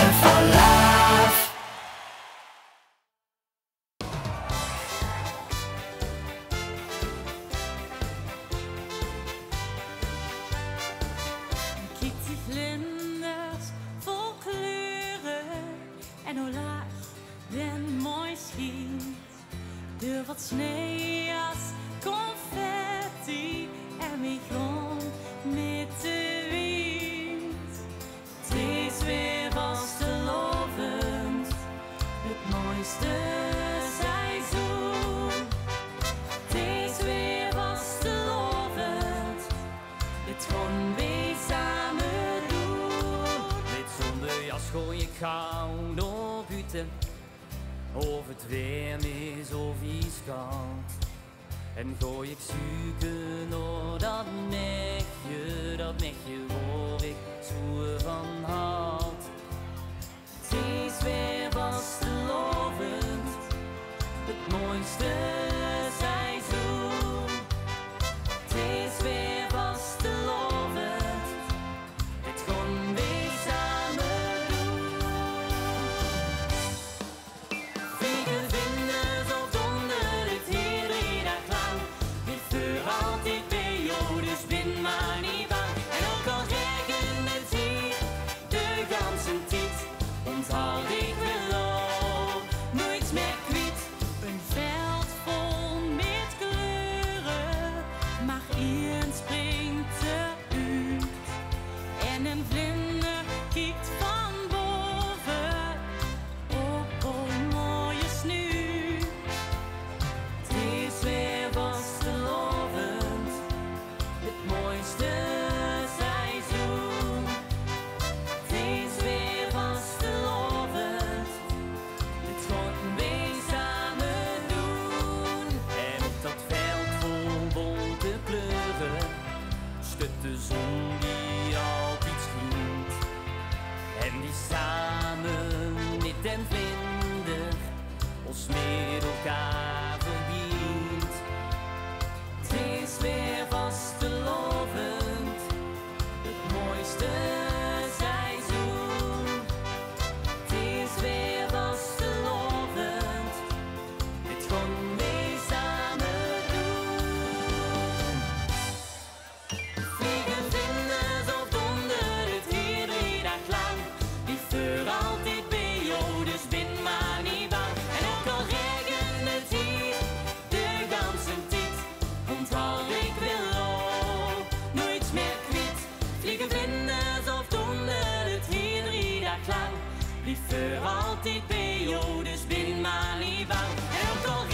live for life. Kijk die vlinders vol kleuren en hoe laag en mooi schiet. Door wat sneeuw als confetti en wie grond met de wind. Het is weer vastelovend, het mooiste seizoen. Het is weer vastelovend, het gewoon weer samen doen. Dit zonder jas gooi ik gauw naar buiten, of het weer me zo vies kan. En gooi ik suiker naar dat mechje waar ik zo van houd. Het is weer vastelovend, het mooiste seizoen. Het is weer vastelovend, het gewoon weer samen doen. Vliegen vlinders of donder het hele dag lang. Weer voor altijd periodes, bin maar niet bang. En ook al regent het hier de ganse tijd, onthoud ik wel al nooit meer kwijt. Een veld vol met kleuren, maar één springt eruit. En een vlinder kijkt van boven op een mooie snuit. Het is weer vastelovend, het mooiste seizoen. Het is weer vastelovend, het gewoon weer samen doen. En op dat veld vol bonte kleuren schudt de zon die altijd schijnt. En die samen met den vlinder ons met elkaar verbindt. Het is weer vastelovend, het mooiste seizoen. Het is weer vastelovend, het gewoon weer samen doen. Vliegen vlinders of donder het hele dag lang. Die voor altijd periodes, bin maar niet bang. En ook al regent het hier de ganse tijd, onthoud ik wel al nooit meer kwijt. Vliegen vlinders of donder het hele dag lang. Die voor altijd periodes, bin maar niet bang. En ook al